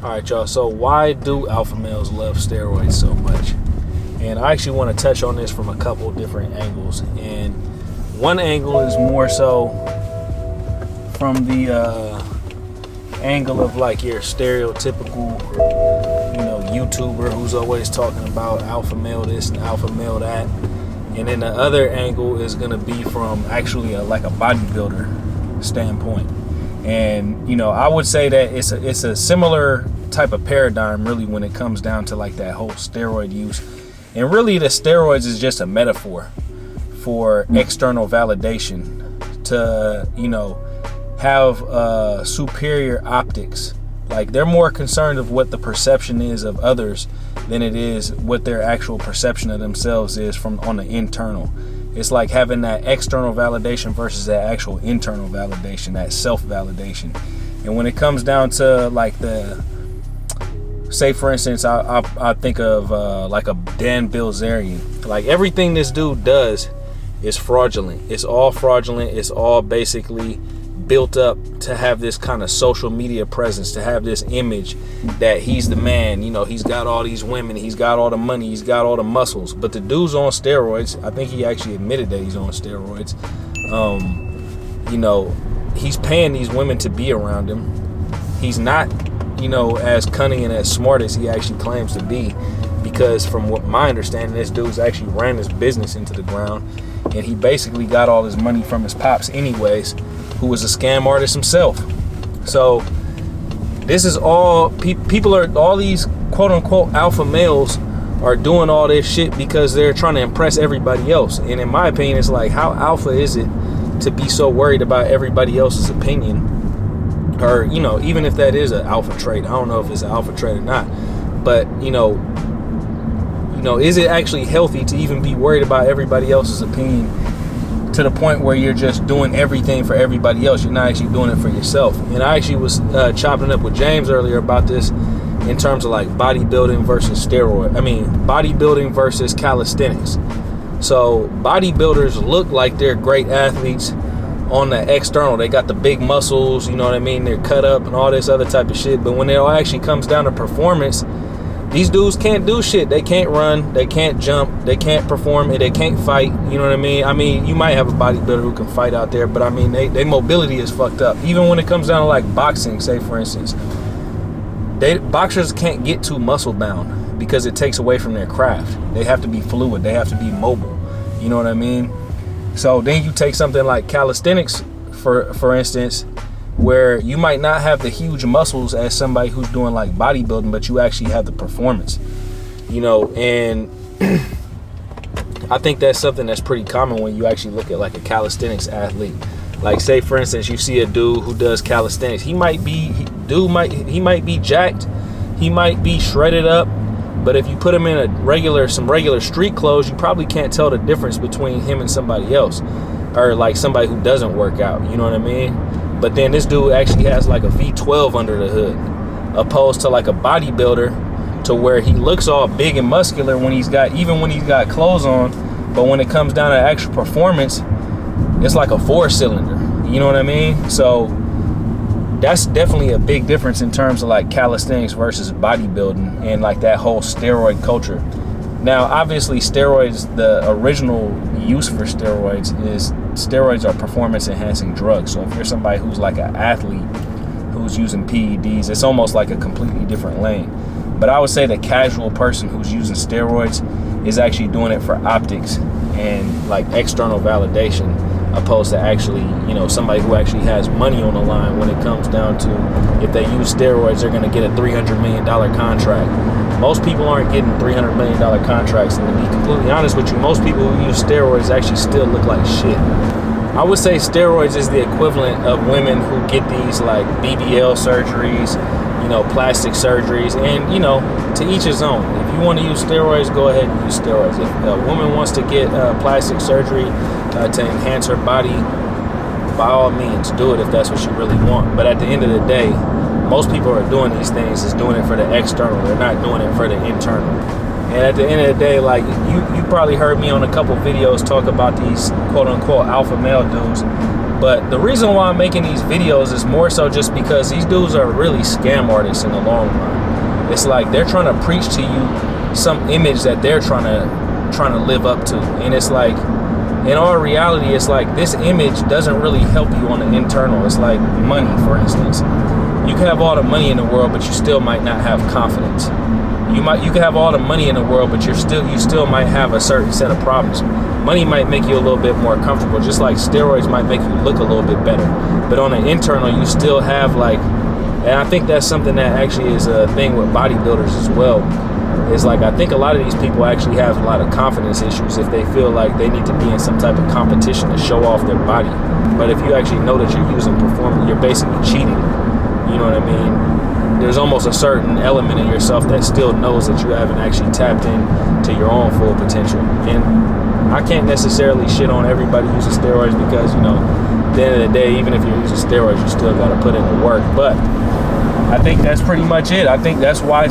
All right, y'all. So why do alpha males love steroids so much? And I actually want to touch on this from a couple different angles. And one angle is more so from the angle of like your stereotypical, YouTuber who's always talking about alpha male this and alpha male that. And then the other angle is going to be from actually like a bodybuilder standpoint. And, I would say that it's a similar type of paradigm really when it comes down to like that whole steroid use. And really the steroids is just a metaphor for external validation to, have superior optics. Like they're more concerned of what the perception is of others than it is what their actual perception of themselves is from on the internal. It's like having that external validation versus that actual internal validation, that self-validation. And when it comes down to like say for instance, I think of like a Dan Bilzerian. Like everything this dude does is fraudulent. It's all fraudulent. It's all basically built up to have this kind of social media presence, to have this image that he's the man. He's got all these women, he's got all the money, he's got all the muscles. But the dude's on steroids. I think he actually admitted that he's on steroids. He's paying these women to be around him. He's not, as cunning and as smart as he actually claims to be, because from what my understanding, this dude's actually ran his business into the ground, and he basically got all his money from his pops anyways, who was a scam artist himself. So this is all people are, all these quote unquote alpha males are doing all this shit because they're trying to impress everybody else. And in my opinion, it's like, how alpha is it to be so worried about everybody else's opinion? Or, even if that is an alpha trait, I don't know if it's an alpha trait or not, but is it actually healthy to even be worried about everybody else's opinion to the point where you're just doing everything for everybody else? You're not actually doing it for yourself. And I actually was chopping up with James earlier about this in terms of like bodybuilding versus bodybuilding versus calisthenics. So bodybuilders look like they're great athletes on the external. They got the big muscles, they're cut up and all this other type of shit. But when it all actually comes down to performance, these dudes can't do shit. They can't run, they can't jump, they can't perform, and they can't fight. You know what I mean? You might have a bodybuilder who can fight out there, but they mobility is fucked up. Even when it comes down to like boxing, say for instance, boxers can't get too muscle bound because it takes away from their craft. They have to be fluid, they have to be mobile. You know what I mean? So then you take something like calisthenics, for instance, where you might not have the huge muscles as somebody who's doing like bodybuilding, but you actually have the performance, and I think that's something that's pretty common when you actually look at like a calisthenics athlete. Like say for instance, you see a dude who does calisthenics. He might be jacked, he might be shredded up, but if you put him in some regular street clothes, you probably can't tell the difference between him and somebody else, or like somebody who doesn't work out. You know what I mean? But then this dude actually has like a V12 under the hood, opposed to like a bodybuilder, to where he looks all big and muscular when he's got clothes on, but when it comes down to actual performance, it's like a 4-cylinder. You know what I mean? So that's definitely a big difference in terms of like calisthenics versus bodybuilding and like that whole steroid culture. Now, obviously, steroids, the original use for steroids are performance-enhancing drugs. So if you're somebody who's like an athlete who's using PEDs, it's almost like a completely different lane. But I would say the casual person who's using steroids is actually doing it for optics and like external validation, opposed to actually, somebody who actually has money on the line when it comes down to, if they use steroids, they're going to get a $300 million contract. Most people aren't getting $300 million contracts, and to be completely honest with you, most people who use steroids actually still look like shit. I would say steroids is the equivalent of women who get these like BBL surgeries, plastic surgeries, and to each his own. If you want to use steroids, go ahead and use steroids. If a woman wants to get plastic surgery to enhance her body, by all means do it if that's what you really want. But at the end of the day, most people are doing these things is doing it for the external. They're not doing it for the internal. And at the end of the day, like, you probably heard me on a couple videos talk about these quote unquote alpha male dudes. But the reason why I'm making these videos is more so just because these dudes are really scam artists in the long run. It's like they're trying to preach to you some image that they're trying to live up to. And it's like, in all reality, it's like this image doesn't really help you on the internal. It's like money, for instance. You can have all the money in the world, but you still might not have confidence. You can have all the money in the world, but you still might have a certain set of problems. Money might make you a little bit more comfortable, just like steroids might make you look a little bit better. But on the internal, you still have like, and I think that's something that actually is a thing with bodybuilders as well. It's like, I think a lot of these people actually have a lot of confidence issues if they feel like they need to be in some type of competition to show off their body. But if you actually know that you're using performance, you're basically cheating. You know what I mean? There's almost a certain element in yourself that still knows that you haven't actually tapped into your own full potential. And I can't necessarily shit on everybody using steroids because, you know, at the end of the day, even if you're using steroids, you still got to put in the work. But I think that's pretty much it. I think that's why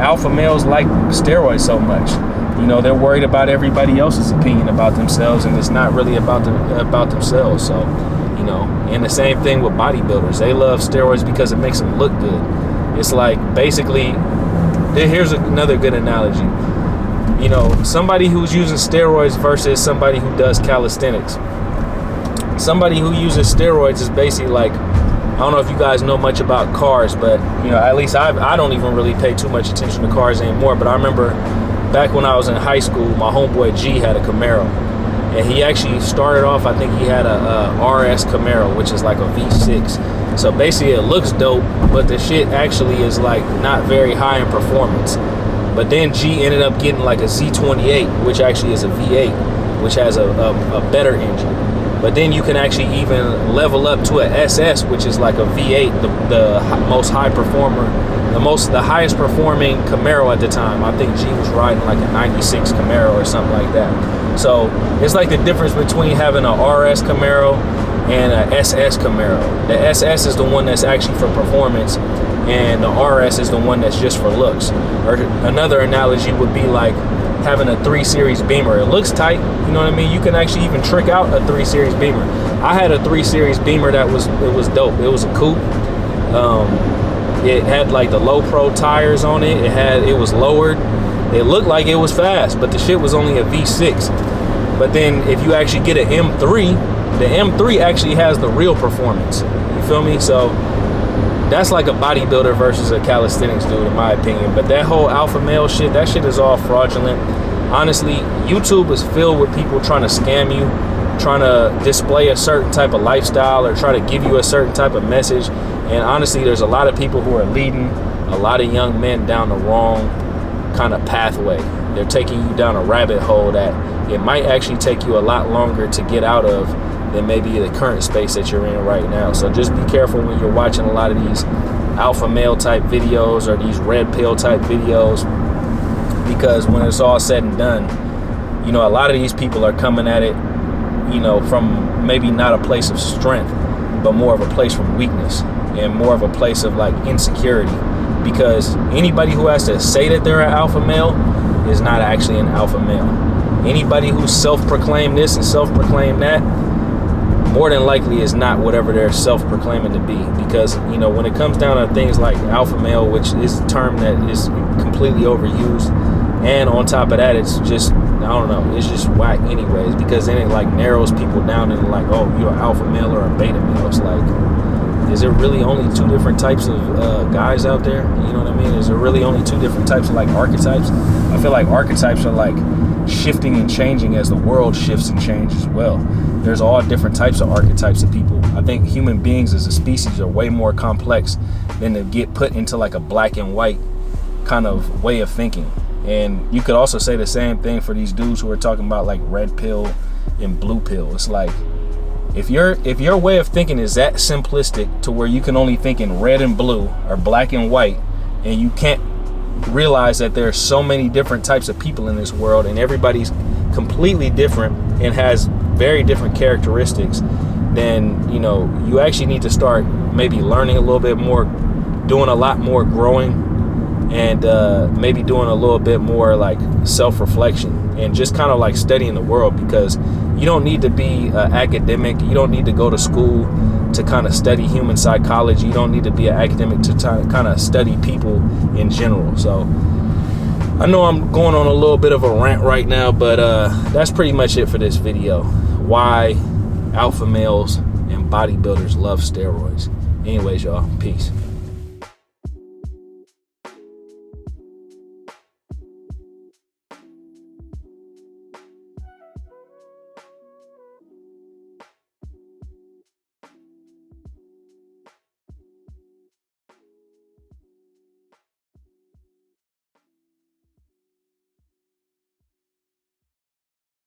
alpha males like steroids so much. You know, they're worried about everybody else's opinion about themselves, and it's not really about themselves. So, you know, and the same thing with bodybuilders. They love steroids because it makes them look good. It's like, basically, here's another good analogy. You know, somebody who's using steroids versus somebody who does calisthenics. Somebody who uses steroids is basically like, I don't know if you guys know much about cars, but, you know, at least I don't even really pay too much attention to cars anymore. But I remember back when I was in high school, my homeboy G had a Camaro. And he actually started off, I think he had a RS Camaro, which is like a V6. So basically it looks dope, but the shit actually is like not very high in performance. But then G ended up getting like a Z28, which actually is a V8, which has a better engine. But then you can actually even level up to a SS, which is like a V8, the most high performer, the highest performing Camaro at the time. I think G was riding like a 96 Camaro or something like that. So it's like the difference between having a RS Camaro and a SS Camaro. The SS is the one that's actually for performance, and the RS is the one that's just for looks. Or another analogy would be like having a 3 Series Beamer. It looks tight, you know what I mean? You can actually even trick out a 3 Series Beamer. I had a 3 Series Beamer that was dope. It was a coupe. It had like the low pro tires on it. It was lowered. It looked like it was fast, but the shit was only a V6. But then if you actually get an M3, the M3 actually has the real performance. You feel me? So that's like a bodybuilder versus a calisthenics dude, in my opinion. But that whole alpha male shit, that shit is all fraudulent. Honestly, YouTube is filled with people trying to scam you, trying to display a certain type of lifestyle or try to give you a certain type of message. And honestly, there's a lot of people who are leading a lot of young men down the wrong kind of pathway. They're taking you down a rabbit hole that it might actually take you a lot longer to get out of than maybe the current space that you're in right now. So just be careful when you're watching a lot of these alpha male type videos or these red pill type videos, because when it's all said and done, you know, a lot of these people are coming at it, you know, from maybe not a place of strength, but more of a place from weakness and more of a place of like insecurity. Because anybody who has to say that they're an alpha male is not actually an alpha male. Anybody who's self-proclaimed this and self-proclaimed that, more than likely is not whatever they're self-proclaiming to be. Because, you know, when it comes down to things like alpha male, which is a term that is completely overused, and on top of that, it's just, I don't know, it's just whack anyways, because then it like narrows people down and like, oh, you're an alpha male or a beta male. It's like, is there really only 2 different types of guys out there? You know what I mean? Is there really only 2 different types of like archetypes? I feel like archetypes are like shifting and changing as the world shifts and changes as well. There's all different types of archetypes of people. I think human beings as a species are way more complex than to get put into like a black and white kind of way of thinking. And you could also say the same thing for these dudes who are talking about like red pill and blue pill. It's like, if your way of thinking is that simplistic to where you can only think in red and blue or black and white, and you can't realize that there are so many different types of people in this world and everybody's completely different and has very different characteristics, then, you know, you actually need to start maybe learning a little bit more, doing a lot more growing, and maybe doing a little bit more like self-reflection and just kind of like studying the world, because you don't need to be academic. You don't need to go to school to kind of study human psychology. You don't need to be an academic to kind of study people in general. So I know I'm going on a little bit of a rant right now, but that's pretty much it for this video. Why alpha males and bodybuilders love steroids. Anyways, y'all, peace.